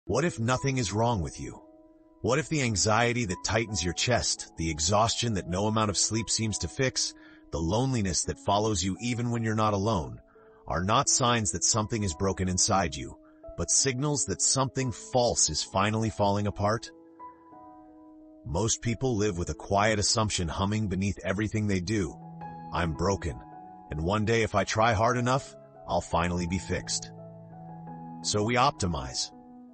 What if nothing is wrong with you? What if the anxiety that tightens your chest, the exhaustion that no amount of sleep seems to fix, the loneliness that follows you even when you're not alone, are not signs that something is broken inside you, but signals that something false is finally falling apart? Most people live with a quiet assumption humming beneath everything they do. I'm broken, and one day if I try hard enough, I'll finally be fixed. So we optimize,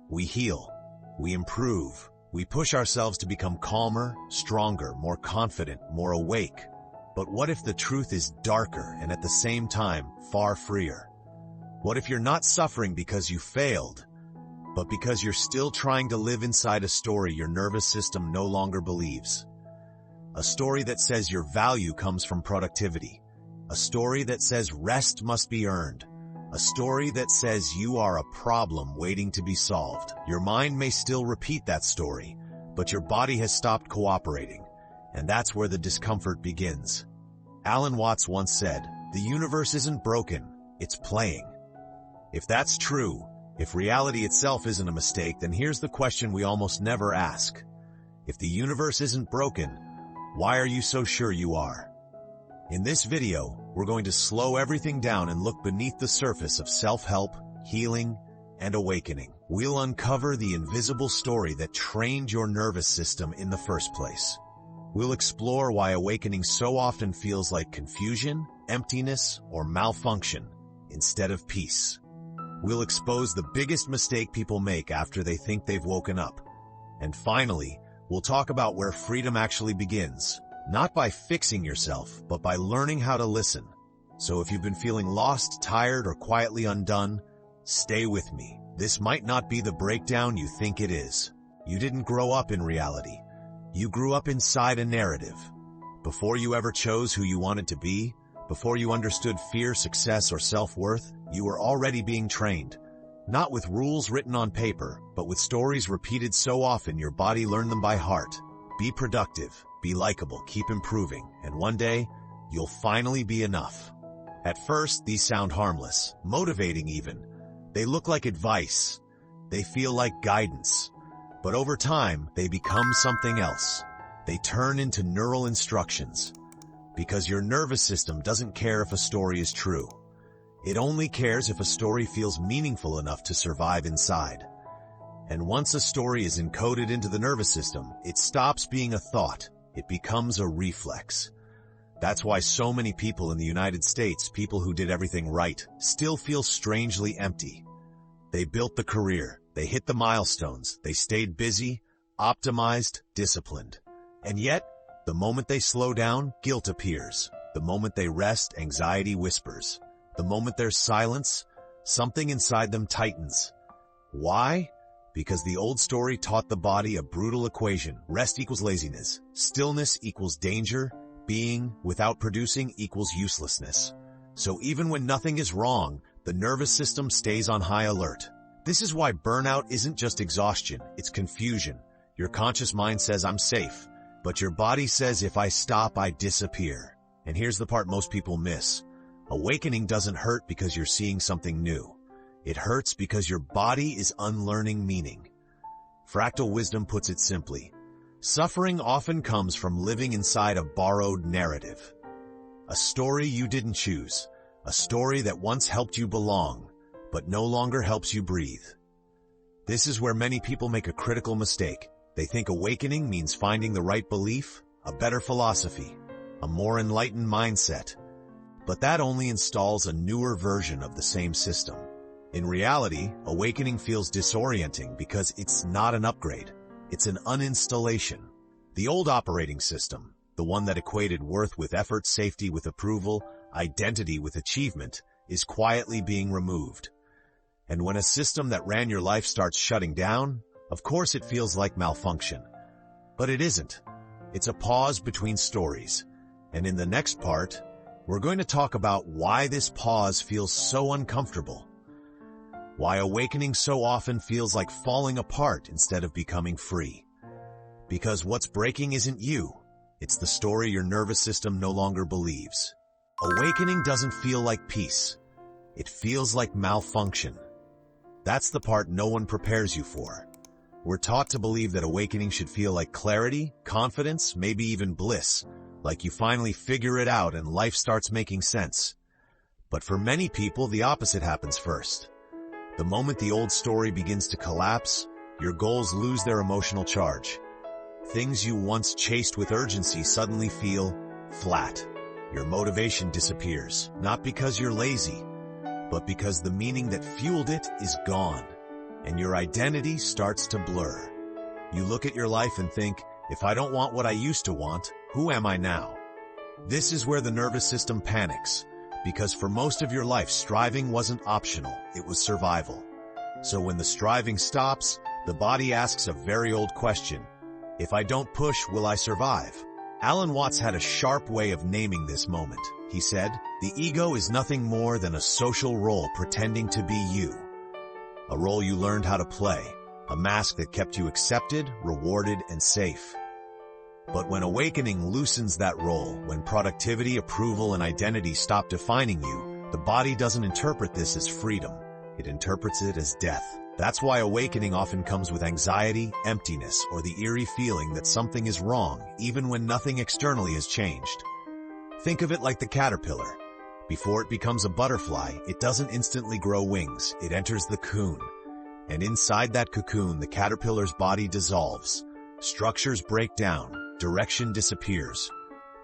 we heal, we improve, we push ourselves to become calmer, stronger, more confident, more awake. But what if the truth is darker and at the same time far freer? What if you're not suffering because you failed, but because you're still trying to live inside a story your nervous system no longer believes? A story that says your value comes from productivity. A story that says rest must be earned. A story that says you are a problem waiting to be solved. Your mind may still repeat that story, but your body has stopped cooperating, and that's where the discomfort begins. Alan Watts once said, "The universe isn't broken, it's playing." If that's true, if reality itself isn't a mistake, then here's the question we almost never ask. If the universe isn't broken, why are you so sure you are? In this video, we're going to slow everything down and look beneath the surface of self-help, healing, and awakening. We'll uncover the invisible story that trained your nervous system in the first place. We'll explore why awakening so often feels like confusion, emptiness, or malfunction instead of peace. We'll expose the biggest mistake people make after they think they've woken up. And finally, we'll talk about where freedom actually begins. Not by fixing yourself, but by learning how to listen. So if you've been feeling lost, tired, or quietly undone, stay with me. This might not be the breakdown you think it is. You didn't grow up in reality. You grew up inside a narrative. Before you ever chose who you wanted to be, before you understood fear, success, or self-worth, you were already being trained. Not with rules written on paper, but with stories repeated so often your body learned them by heart. Be productive, be likable, keep improving, and one day, you'll finally be enough. At first, these sound harmless, motivating even. They look like advice. They feel like guidance. But over time, they become something else. They turn into neural instructions. Because your nervous system doesn't care if a story is true. It only cares if a story feels meaningful enough to survive inside. And once a story is encoded into the nervous system, it stops being a thought. It becomes a reflex. That's why so many people in the United States, people who did everything right, still feel strangely empty. They built the career, they hit the milestones, they stayed busy, optimized, disciplined. And yet, the moment they slow down, guilt appears. The moment they rest, anxiety whispers. The moment there's silence, something inside them tightens. Why? Because the old story taught the body a brutal equation. Rest equals laziness. Stillness equals danger. Being without producing equals uselessness. So even when nothing is wrong, the nervous system stays on high alert. This is why burnout isn't just exhaustion, it's confusion. Your conscious mind says, "I'm safe," but your body says, "If I stop, I disappear." And here's the part most people miss. Awakening doesn't hurt because you're seeing something new. It hurts because your body is unlearning meaning. Fractal wisdom puts it simply. Suffering often comes from living inside a borrowed narrative. A story you didn't choose. A story that once helped you belong, but no longer helps you breathe. This is where many people make a critical mistake. They think awakening means finding the right belief, a better philosophy, a more enlightened mindset. But that only installs a newer version of the same system. In reality, awakening feels disorienting because it's not an upgrade. It's an uninstallation. The old operating system, the one that equated worth with effort, safety with approval, identity with achievement, is quietly being removed. And when a system that ran your life starts shutting down, of course it feels like malfunction. But it isn't. It's a pause between stories. And in the next part, we're going to talk about why this pause feels so uncomfortable. Why awakening so often feels like falling apart instead of becoming free. Because what's breaking isn't you. It's the story your nervous system no longer believes. Awakening doesn't feel like peace. It feels like malfunction. That's the part no one prepares you for. We're taught to believe that awakening should feel like clarity, confidence, maybe even bliss, like you finally figure it out and life starts making sense. But for many people, the opposite happens first. The moment the old story begins to collapse, your goals lose their emotional charge. Things you once chased with urgency suddenly feel flat. Your motivation disappears, not because you're lazy, but because the meaning that fueled it is gone, and your identity starts to blur. You look at your life and think, if I don't want what I used to want, who am I now? This is where the nervous system panics, because for most of your life, striving wasn't optional, it was survival. So when the striving stops, the body asks a very old question. If I don't push, will I survive? Alan Watts had a sharp way of naming this moment. He said, the ego is nothing more than a social role pretending to be you. A role you learned how to play, a mask that kept you accepted, rewarded, and safe. But when awakening loosens that role, when productivity, approval, and identity stop defining you, the body doesn't interpret this as freedom. It interprets it as death. That's why awakening often comes with anxiety, emptiness, or the eerie feeling that something is wrong, even when nothing externally has changed. Think of it like the caterpillar. Before it becomes a butterfly, it doesn't instantly grow wings. It enters the cocoon. And inside that cocoon, the caterpillar's body dissolves. Structures break down. Direction disappears.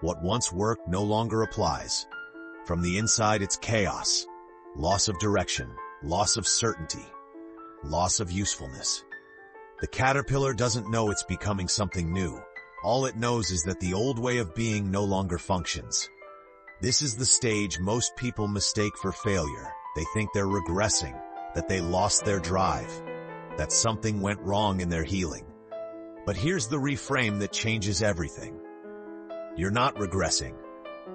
What once worked no longer applies. From the inside, it's chaos. Loss of direction. Loss of certainty. Loss of usefulness. The caterpillar doesn't know it's becoming something new. All it knows is that the old way of being no longer functions. This is the stage most people mistake for failure. They think they're regressing, that they lost their drive, that something went wrong in their healing. But here's the reframe that changes everything. You're not regressing.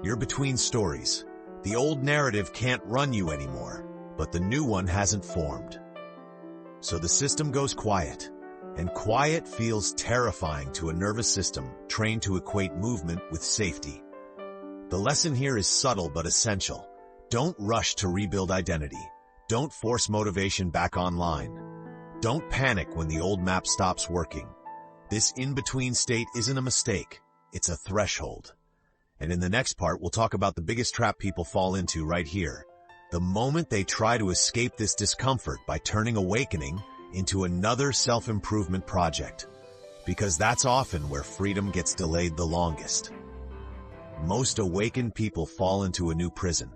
You're between stories. The old narrative can't run you anymore, but the new one hasn't formed. So the system goes quiet, and quiet feels terrifying to a nervous system trained to equate movement with safety. The lesson here is subtle but essential. Don't rush to rebuild identity. Don't force motivation back online. Don't panic when the old map stops working. This in-between state isn't a mistake, it's a threshold. And in the next part, we'll talk about the biggest trap people fall into right here. The moment they try to escape this discomfort by turning awakening into another self-improvement project. Because that's often where freedom gets delayed the longest. Most awakened people fall into a new prison,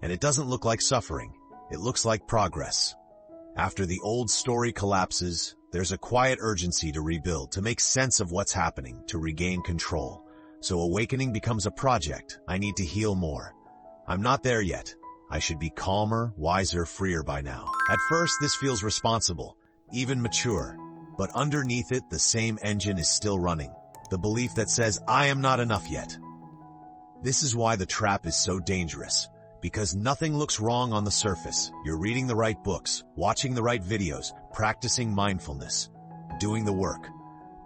and it doesn't look like suffering, it looks like progress. After the old story collapses, there's a quiet urgency to rebuild, to make sense of what's happening, to regain control. So awakening becomes a project. I need to heal more. I'm not there yet. I should be calmer, wiser, freer by now. At first, this feels responsible, even mature. But underneath it, the same engine is still running. The belief that says, I am not enough yet. This is why the trap is so dangerous. Because nothing looks wrong on the surface. You're reading the right books, watching the right videos, practicing mindfulness, doing the work.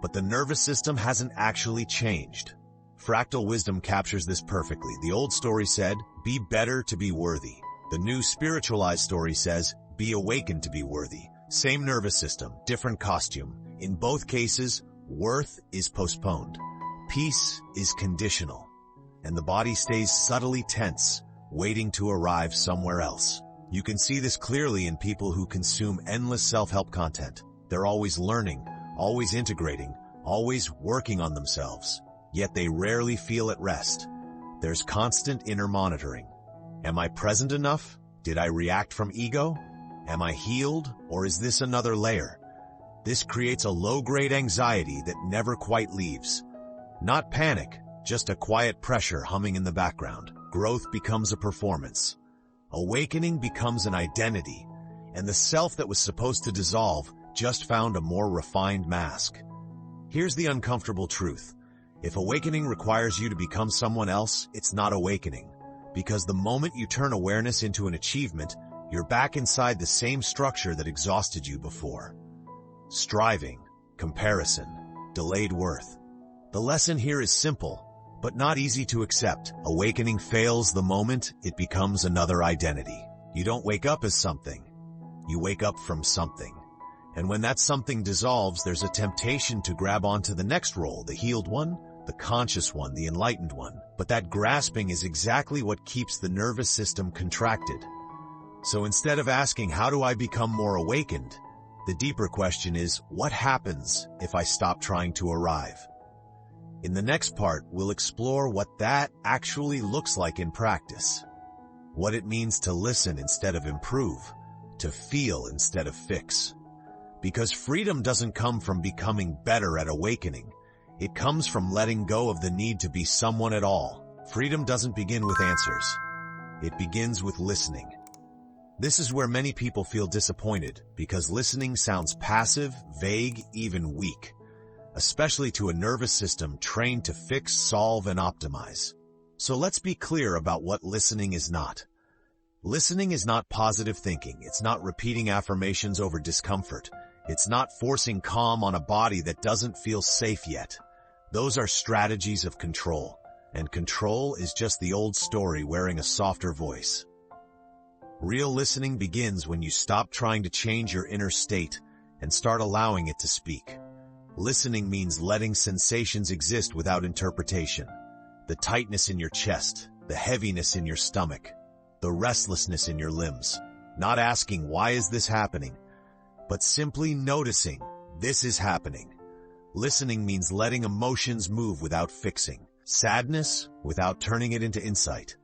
But the nervous system hasn't actually changed. Fractal wisdom captures this perfectly. The old story said, be better to be worthy. The new spiritualized story says, be awakened to be worthy. Same nervous system, different costume. In both cases, worth is postponed. Peace is conditional. And the body stays subtly tense, waiting to arrive somewhere else. You can see this clearly in people who consume endless self-help content. They're always learning, always integrating, always working on themselves. Yet they rarely feel at rest. There's constant inner monitoring. Am I present enough? Did I react from ego? Am I healed, or is this another layer? This creates a low-grade anxiety that never quite leaves. Not panic, just a quiet pressure humming in the background. Growth becomes a performance. Awakening becomes an identity, and the self that was supposed to dissolve just found a more refined mask. Here's the uncomfortable truth. If awakening requires you to become someone else, it's not awakening. Because the moment you turn awareness into an achievement, you're back inside the same structure that exhausted you before. Striving, comparison, delayed worth. The lesson here is simple, but not easy to accept. Awakening fails the moment it becomes another identity. You don't wake up as something. you wake up from something. And when that something dissolves, there's a temptation to grab onto the next role, the healed one, the conscious one, the enlightened one. But that grasping is exactly what keeps the nervous system contracted. So instead of asking, how do I become more awakened? The deeper question is, what happens if I stop trying to arrive? In the next part, we'll explore what that actually looks like in practice. What it means to listen instead of improve, to feel instead of fix. Because freedom doesn't come from becoming better at awakening. It comes from letting go of the need to be someone at all. Freedom doesn't begin with answers. It begins with listening. This is where many people feel disappointed, because listening sounds passive, vague, even weak, especially to a nervous system trained to fix, solve, and optimize. So let's be clear about what listening is not. Listening is not positive thinking. It's not repeating affirmations over discomfort. It's not forcing calm on a body that doesn't feel safe yet. Those are strategies of control, and control is just the old story wearing a softer voice. Real listening begins when you stop trying to change your inner state and start allowing it to speak. Listening means letting sensations exist without interpretation. The tightness in your chest, the heaviness in your stomach, the restlessness in your limbs. Not asking, why is this happening? But simply noticing, this is happening. Listening means letting emotions move without fixing. Sadness without turning it into insight.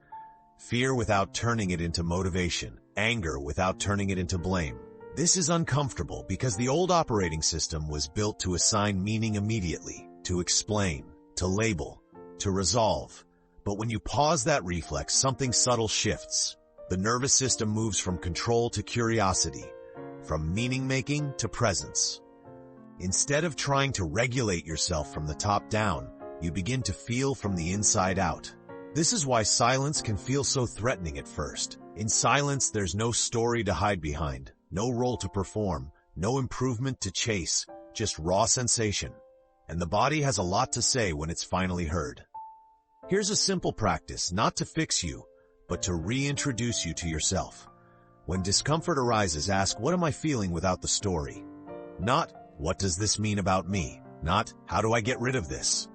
Fear without turning it into motivation. Anger without turning it into blame. This is uncomfortable because the old operating system was built to assign meaning immediately, to explain, to label, to resolve. But when you pause that reflex, something subtle shifts. The nervous system moves from control to curiosity, from meaning-making to presence. Instead of trying to regulate yourself from the top down, you begin to feel from the inside out. This is why silence can feel so threatening at first. In silence, there's no story to hide behind, no role to perform, no improvement to chase, just raw sensation. And the body has a lot to say when it's finally heard. Here's a simple practice, not to fix you, but to reintroduce you to yourself. When discomfort arises, ask, what am I feeling without the story? Not, what does this mean about me? Not, how do I get rid of this?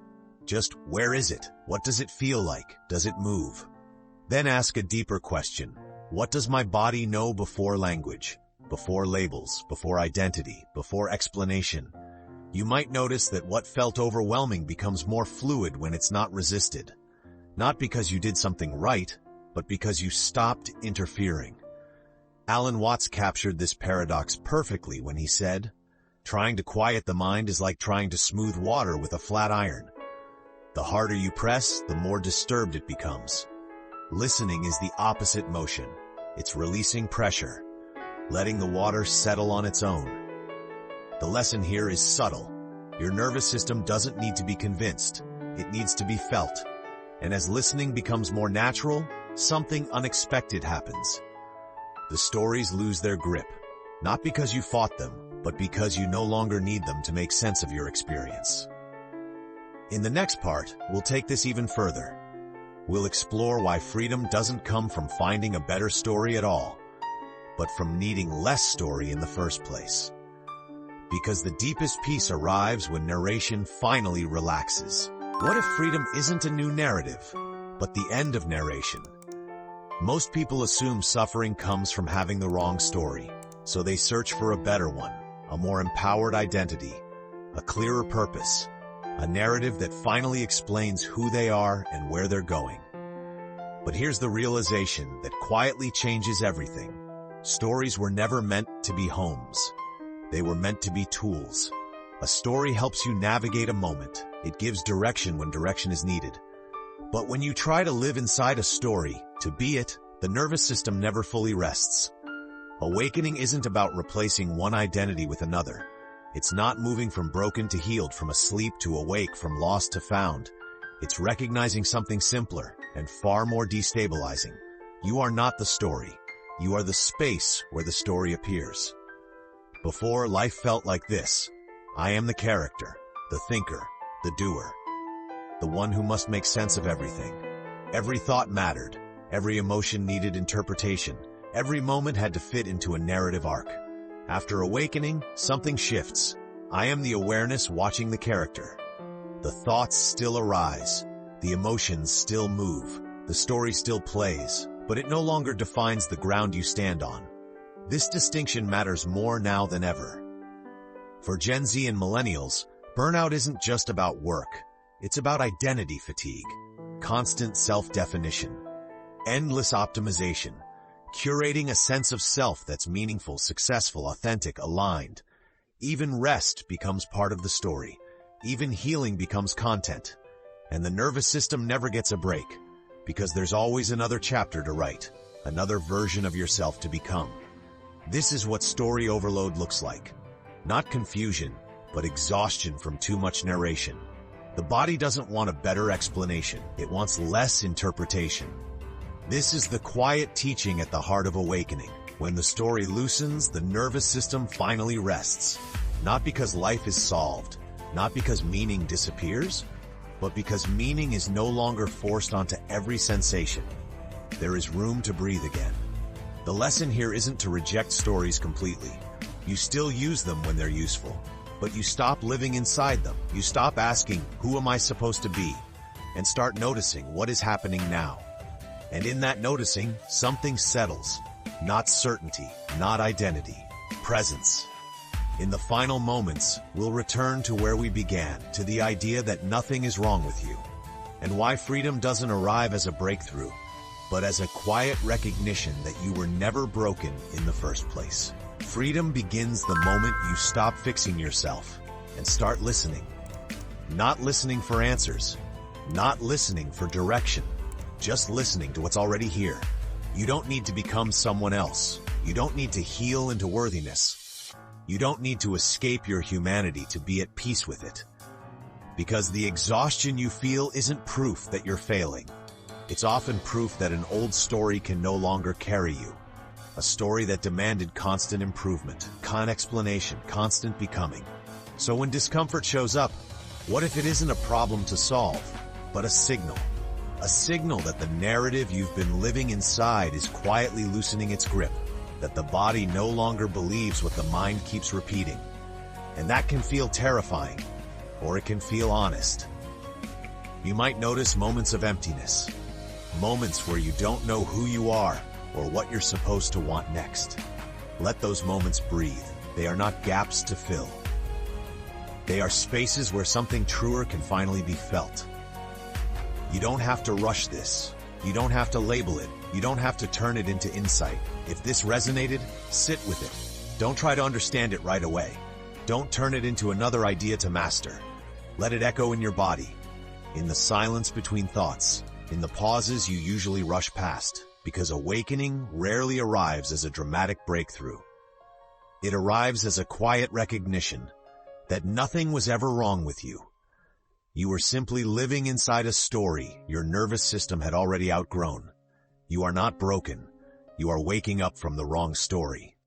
Just, where is it? What does it feel like? Does it move? Then ask a deeper question. What does my body know before language, before labels, before identity, before explanation? You might notice that what felt overwhelming becomes more fluid when it's not resisted. Not because you did something right, but because you stopped interfering. Alan Watts captured this paradox perfectly when he said, trying to quiet the mind is like trying to smooth water with a flat iron. The harder you press, the more disturbed it becomes. Listening is the opposite motion. It's releasing pressure, letting the water settle on its own. The lesson here is subtle. Your nervous system doesn't need to be convinced. It needs to be felt. And as listening becomes more natural, something unexpected happens. The stories lose their grip, not because you fought them, but because you no longer need them to make sense of your experience. In the next part, we'll take this even further. We'll explore why freedom doesn't come from finding a better story at all, but from needing less story in the first place. Because the deepest peace arrives when narration finally relaxes. What if freedom isn't a new narrative, but the end of narration? Most people assume suffering comes from having the wrong story, so they search for a better one, a more empowered identity, a clearer purpose, a narrative that finally explains who they are and where they're going. But here's the realization that quietly changes everything. Stories were never meant to be homes. They were meant to be tools. A story helps you navigate a moment. It gives direction when direction is needed. But when you try to live inside a story, to be it, the nervous system never fully rests. Awakening isn't about replacing one identity with another. It's not moving from broken to healed, from asleep to awake, from lost to found. It's recognizing something simpler and far more destabilizing. You are not the story. You are the space where the story appears. Before, life felt like this. I am the character, the thinker, the doer, the one who must make sense of everything. Every thought mattered. Every emotion needed interpretation. Every moment had to fit into a narrative arc. After awakening, something shifts. I am the awareness watching the character. The thoughts still arise. The emotions still move. The story still plays, but it no longer defines the ground you stand on. This distinction matters more now than ever. For Gen Z and millennials, burnout isn't just about work. It's about identity fatigue, constant self-definition, endless optimization, curating a sense of self that's meaningful, successful, authentic, aligned. Even rest becomes part of the story. Even healing becomes content. And the nervous system never gets a break, because there's always another chapter to write, another version of yourself to become. This is what story overload looks like. Not confusion, but exhaustion from too much narration. The body doesn't want a better explanation. It wants less interpretation. This is the quiet teaching at the heart of awakening. When the story loosens, the nervous system finally rests. Not because life is solved, not because meaning disappears, but because meaning is no longer forced onto every sensation. There is room to breathe again. The lesson here isn't to reject stories completely. You still use them when they're useful, but you stop living inside them. You stop asking, who am I supposed to be? And start noticing what is happening now. And in that noticing, something settles. Not certainty, not identity, presence. In the final moments, we'll return to where we began, to the idea that nothing is wrong with you, and why freedom doesn't arrive as a breakthrough, but as a quiet recognition that you were never broken in the first place. Freedom begins the moment you stop fixing yourself and start listening. Not listening for answers, not listening for direction, just listening to what's already here. You don't need to become someone else. You don't need to heal into worthiness. You don't need to escape your humanity to be at peace with it. Because the exhaustion you feel isn't proof that you're failing. It's often proof that an old story can no longer carry you. A story that demanded constant improvement, explanation, constant becoming. So when discomfort shows up, what if it isn't a problem to solve, but a signal? A signal that the narrative you've been living inside is quietly loosening its grip, that the body no longer believes what the mind keeps repeating. And that can feel terrifying, or it can feel honest. You might notice moments of emptiness, moments where you don't know who you are or what you're supposed to want next. Let those moments breathe. They are not gaps to fill. They are spaces where something truer can finally be felt. You don't have to rush this. You don't have to label it. You don't have to turn it into insight. If this resonated, sit with it. Don't try to understand it right away. Don't turn it into another idea to master. Let it echo in your body, in the silence between thoughts, in the pauses you usually rush past, because awakening rarely arrives as a dramatic breakthrough. It arrives as a quiet recognition that nothing was ever wrong with you. You were simply living inside a story your nervous system had already outgrown. You are not broken. You are waking up from the wrong story.